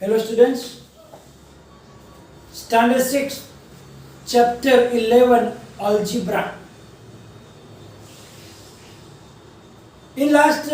Hello students, Standard 6, Chapter 11, Algebra. In last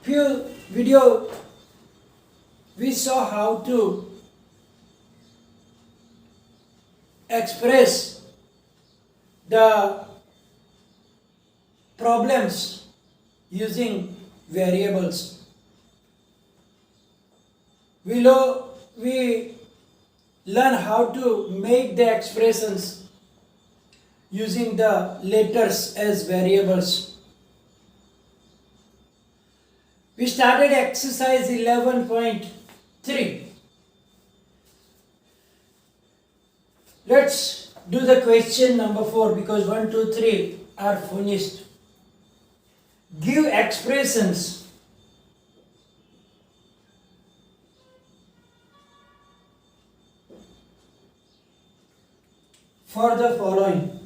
few video, we saw how to express the problems using variables. We learn how to make the expressions using the letters as variables. We started exercise 11.3. Let's do the question number 4 because 1, 2, 3 are finished. Give expressions for the following.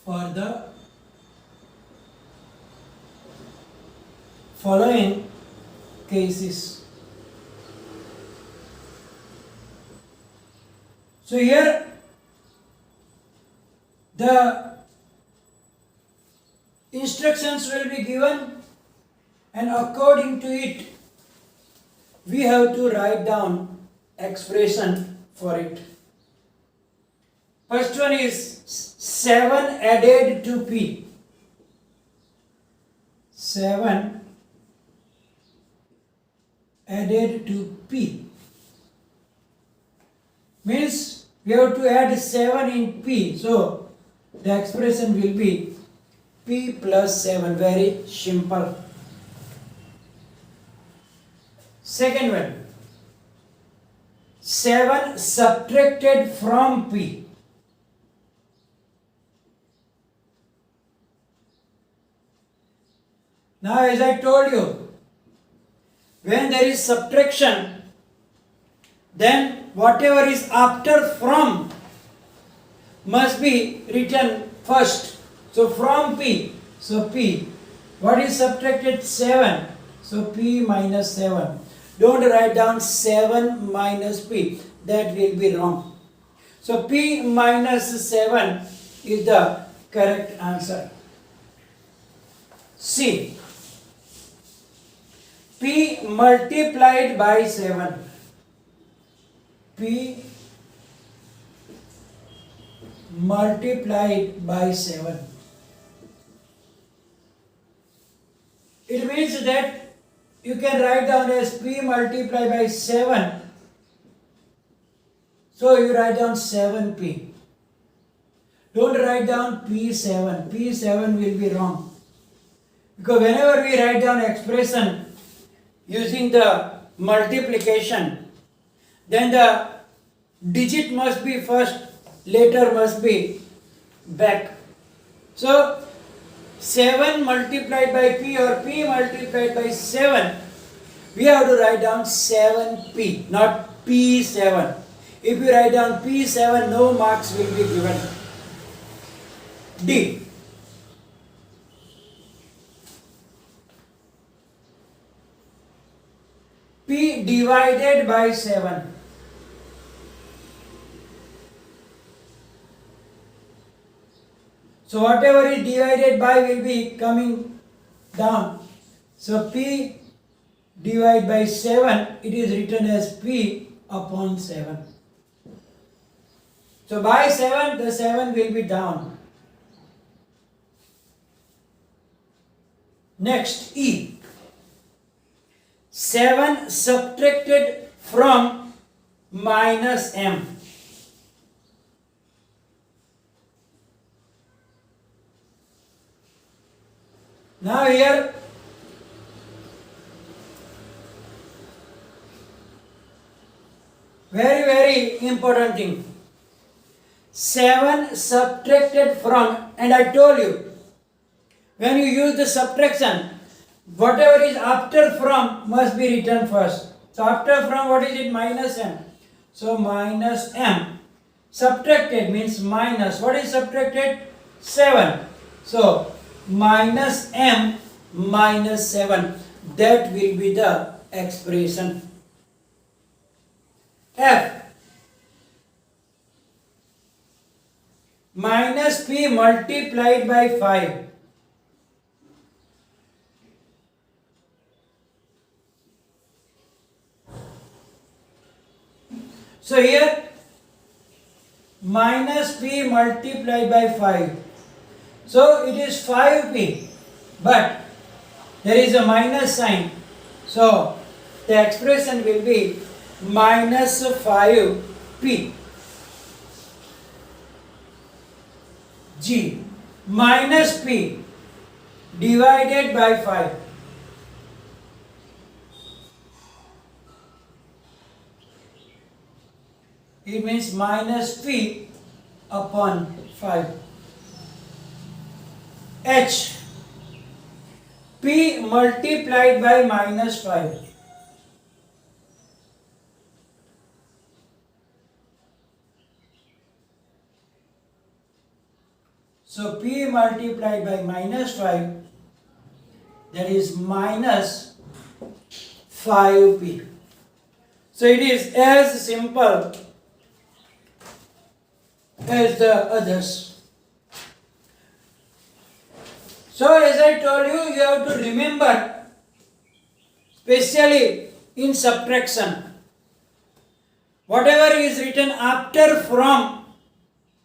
For the following cases. So here the instructions will be given, and according to it we have to write down expression for it. First one is 7 added to P. 7 added to P means we have to add 7 in P. So the expression will be P plus 7. Very simple. Second one, 7 subtracted from P. Now as I told you, when there is subtraction, then whatever is after from must be written first. So from P, so P. What is subtracted? 7. So P minus 7. Don't write down 7 minus P. That will be wrong. So P minus 7 is the correct answer. C. P multiplied by 7. P multiplied by 7. It means that you can write down as P multiplied by 7. So you write down 7P. Don't write down P7. P7 will be wrong. Because whenever we write down expression using the multiplication, then the digit must be first, letter must be back. So 7 multiplied by P or P multiplied by 7, we have to write down 7P, not P7. If you write down P7, no marks will be given. D. P divided by 7. So whatever is divided by will be coming down. So P divided by 7, it is written as P upon 7. So by 7, the 7 will be down. Next, E. 7 subtracted from minus M. Now here very important thing. 7 subtracted from, and I told you, when you use the subtraction, whatever is after from must be written first. So after from, what is it? Minus M. So minus M. Subtracted means minus. What is subtracted? 7. So minus M minus 7. that will be the expression. F minus P multiplied by 5. So here minus P multiplied by 5. So it is 5P, but there is a minus sign. So the expression will be minus 5P. G minus P divided by 5. It means minus P upon 5. H P multiplied by minus 5. So P multiplied by minus 5, that is minus 5P. So it is as simple as the others. So as I told you, you have to remember, especially in subtraction, whatever is written after from,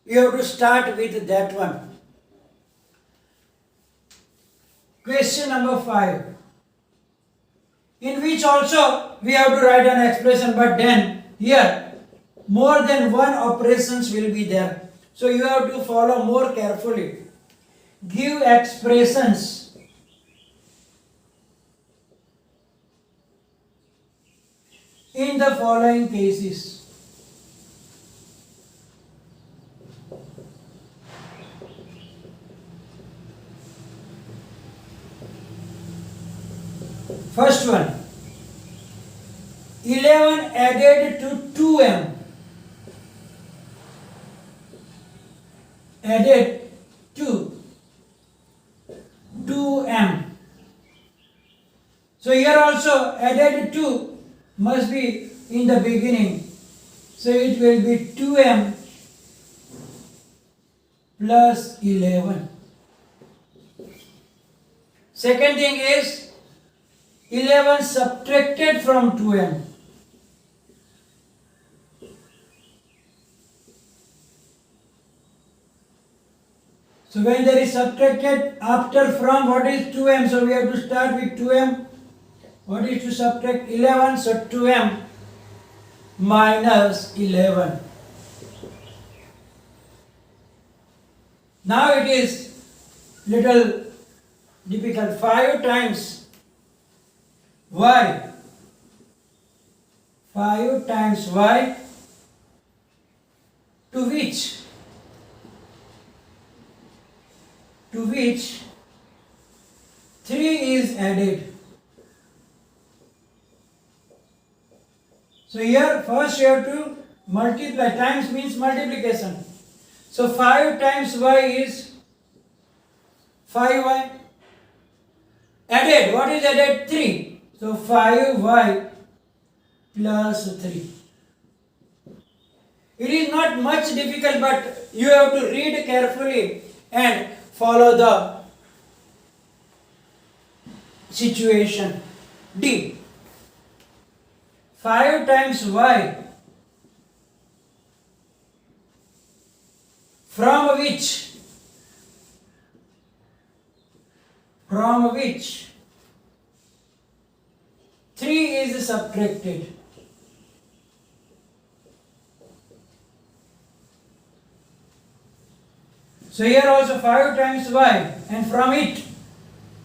you have to start with that one. Question number 5, in which also we have to write an expression, but then here more than one operations will be there. So you have to follow more carefully. Give expressions in the following cases. First one, 11 added to 2m. Added to 2m. So here also added 2 must be in the beginning. So it will be 2m plus 11. Second thing is 11 subtracted from 2m. So when there is subtracted after from, what is 2m? So we have to start with 2m. What is to subtract 11? So 2m minus 11. Now it is little difficult. 5 times y. 5 times y to which? To which 3 is added. So here first you have to multiply. Times means multiplication. So 5 times y is 5y. Added, what is added? 3. So 5y plus 3. It is not much difficult, but you have to read carefully and follow the situation. D. 5 times y from which? From which 3 is subtracted. So here also 5 times y, and from it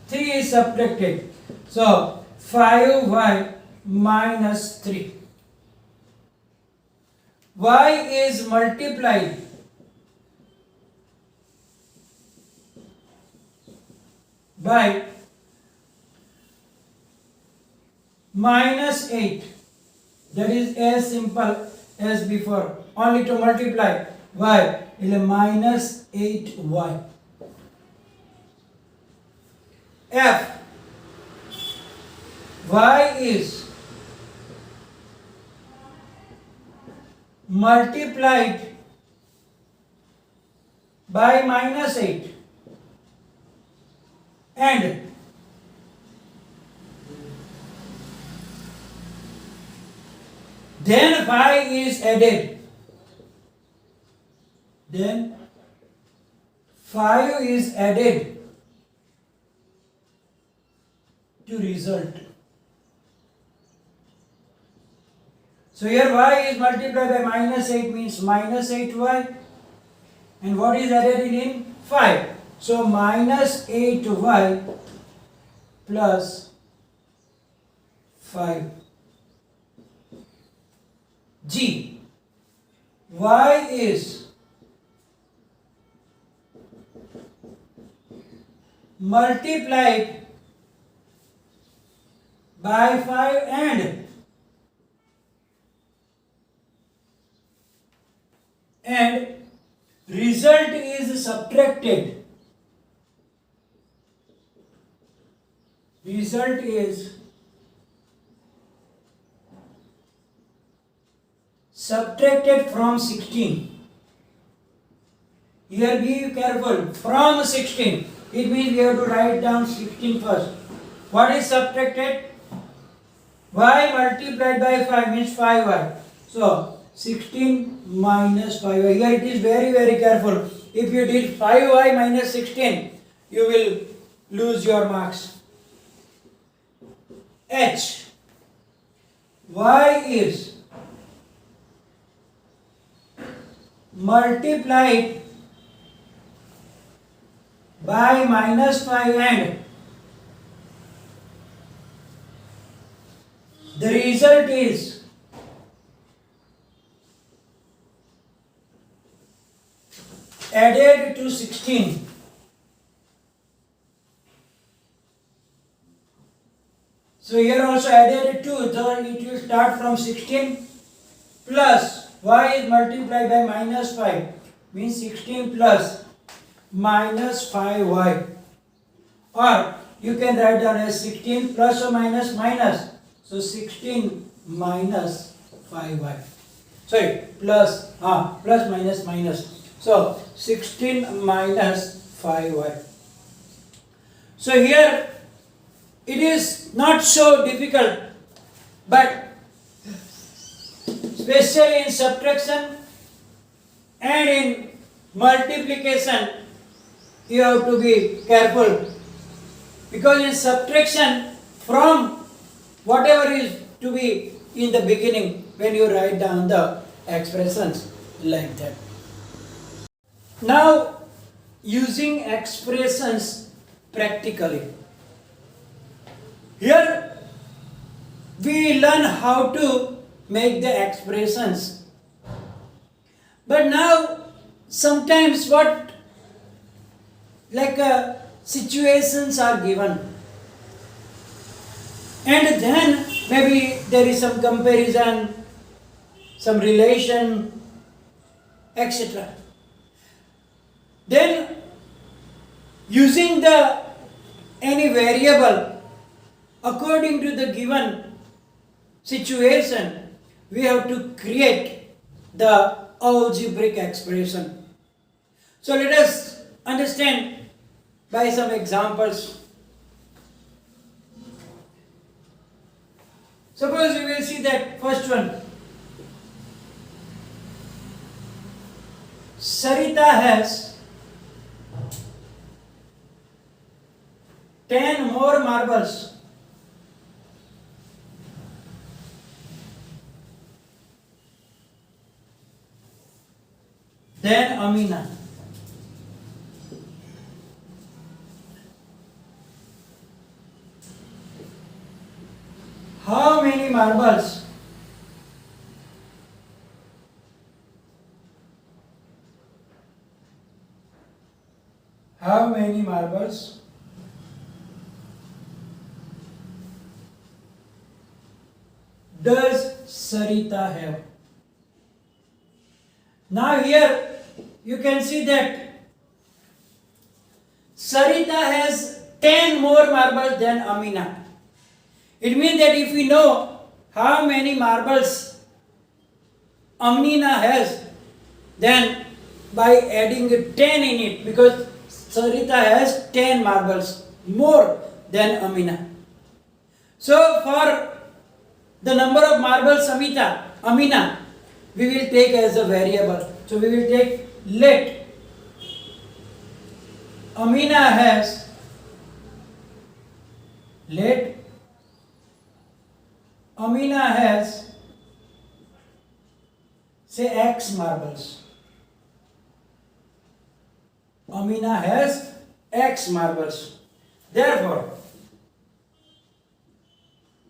3 is subtracted. So 5y minus 3. Y is multiplied by minus 8. That is as simple as before. Only to multiply y is minus 8y. F y is multiplied by -8 and then 5 is added. Then 5 is added to result. So here y is multiplied by -8 means -8y, and what is added in 5? So -8y plus 5. G. Y is multiplied by 5 and result is subtracted. Result is subtracted from 16. Here be careful, from 16. It means we have to write down 16 first. What is subtracted? Y multiplied by 5 means 5y. So 16 minus 5y. Here it is very careful. If you did 5y minus 16, you will lose your marks. H. Y is multiplied by -5 and the result is added to 16. So here also added 2, so it will start from 16 plus y is multiplied by -5 means 16 plus -5y, or you can write down as 16 plus or minus minus, so 16 minus 5y. Sorry, plus minus minus. So 16 minus 5y. So here it is not so difficult, but especially in subtraction and in multiplication you have to be careful, because in subtraction from whatever is to be in the beginning when you write down the expressions like that. Now using expressions practically. Here we learn how to make the expressions. But now sometimes situations are given, and then maybe there is some comparison, some relation, etc. Then using any variable according to the given situation, we have to create the algebraic expression. So let us understand by some examples. Suppose we will see that first one. Sarita has 10 more marbles than Amina. How many marbles does Sarita have? Now here you can see that Sarita has 10 more marbles than Amina. It means that if we know how many marbles Amina has, then by adding 10 in it, because Sarita has 10 marbles more than Amina. So for the number of marbles Amina, we will take as a variable. So we will take let Amina has say X marbles. Amina has X marbles. Therefore,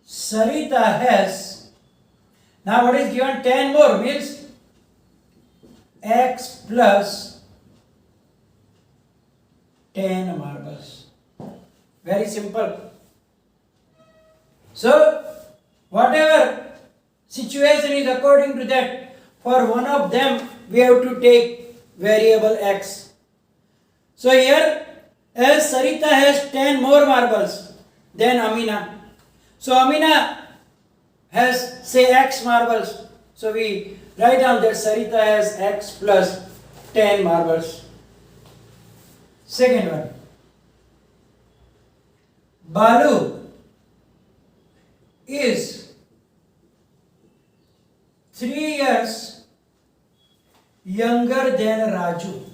Sarita has, now what is given? 10 more means X plus 10 marbles. Very simple. So, whatever situation is according to that, for one of them we have to take variable X. So here, as Sarita has 10 more marbles than Amina, so Amina has say X marbles, so we write down that Sarita has X plus 10 marbles. Second one, Balu is 3 years younger than Raju.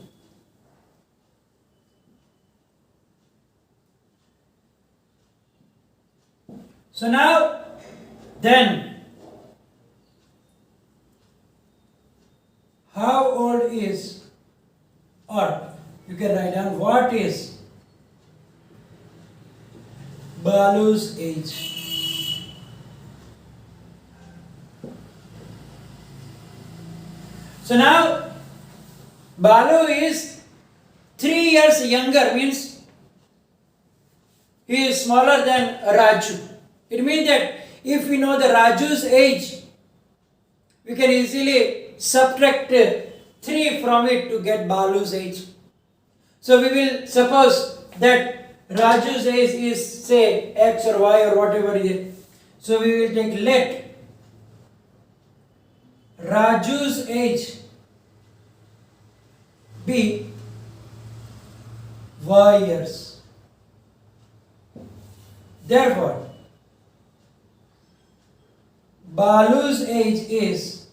So now, then, how old is, or you can write down what is Balu's age. So now, Balu is 3 years younger, means he is smaller than Raju. It means that if we know the Raju's age, we can easily subtract 3 from it to get Balu's age. So we will suppose that Raju's age is say X or Y or whatever it is. So we will take let Raju's age be Y years. Therefore, Balu's age is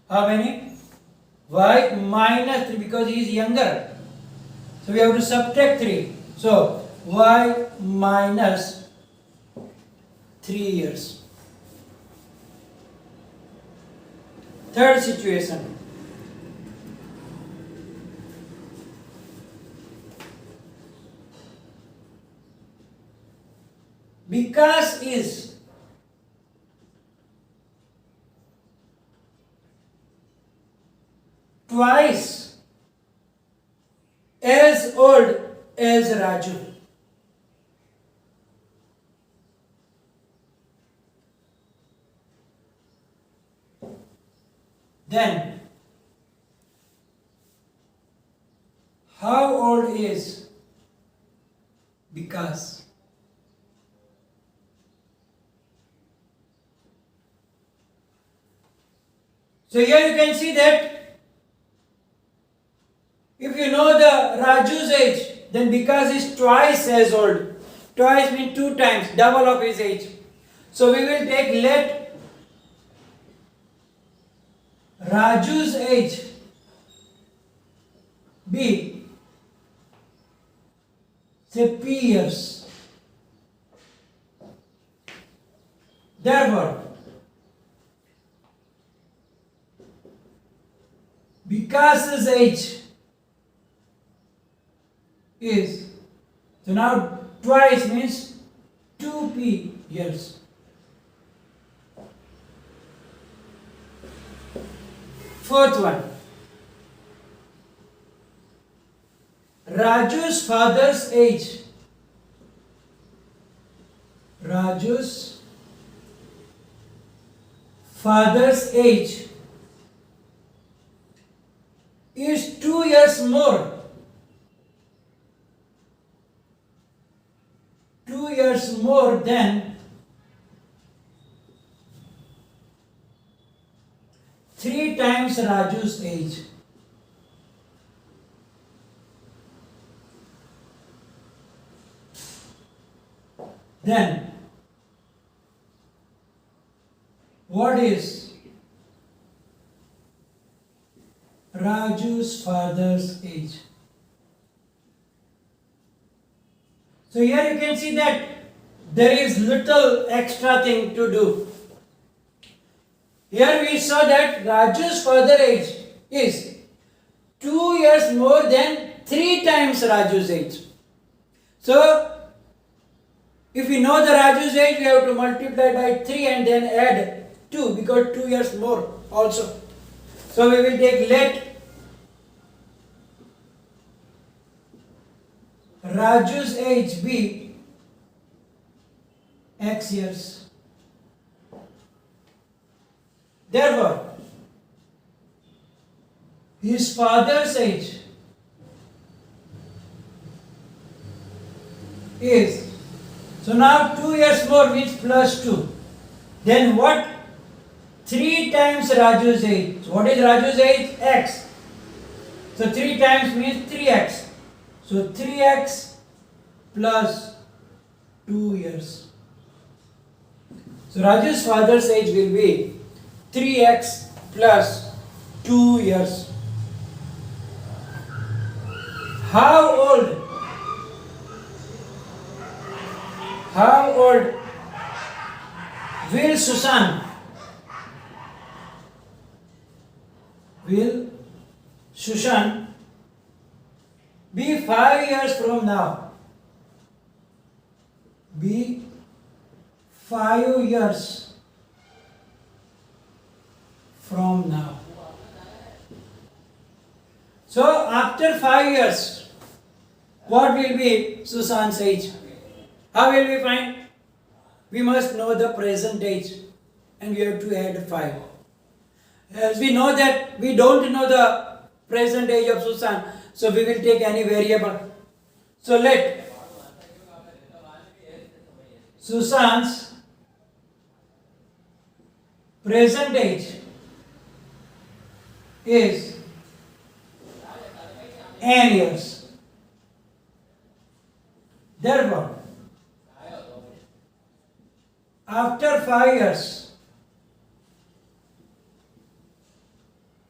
how many? Y minus 3, because he is younger. So we have to subtract 3. So Y minus 3 years. Third situation. Vikas is twice as old as Raju. Then, how old is Vikas? So here you can see that if you know the Raju's age, then Vikas is twice as old. Twice means 2 times, double of his age. So we will take let Raju's age be say P years. Therefore, Vikas's age is, so now twice means 2p years. Fourth one, Raju's father's age. Raju's father's age is 2 years more. 2 years more then 3 times Raju's age. Then what is Raju's father's age? So here you can see that there is little extra thing to do. Here we saw that Raju's father age is 2 years more than 3 times Raju's age. So if we know the Raju's age, we have to multiply by 3 and then add 2 because 2 years more also. So we will take let Raju's age be X years. Therefore, his father's age is, so now 2 years more means plus 2. Then what? 3 times Raju's age. So what is Raju's age? X. So 3 times means 3x. So 3x plus 2 years. So Raju's father's age will be 3x plus 2 years. How old will Sushan be 5 years from now? Be 5 years from now. So after 5 years, what will be Sushan's age? How will we find? We must know the present age and we have to add 5. As we know that we don't know the present age of Sushan, so we will take any variable. So let Sushan's present age is n years. Therefore, after 5 years,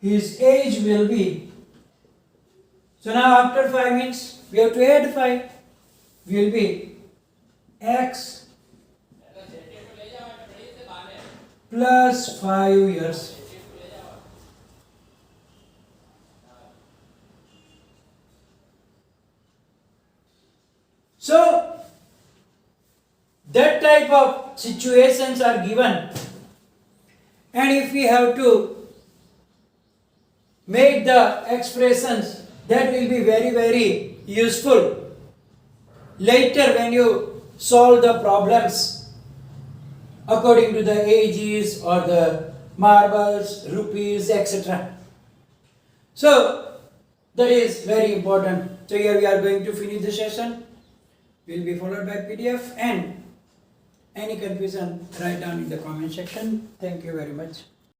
his age will be, so now after 5 means we have to add 5, will be x plus 5 years. So that type of situations are given, and if we have to make the expressions, that will be very, very useful later when you solve the problems according to the ages or the marbles, rupees, etc. So that is very important. So here we are going to finish the session. Will be followed by PDF, and any confusion write down in the comment section. Thank you very much.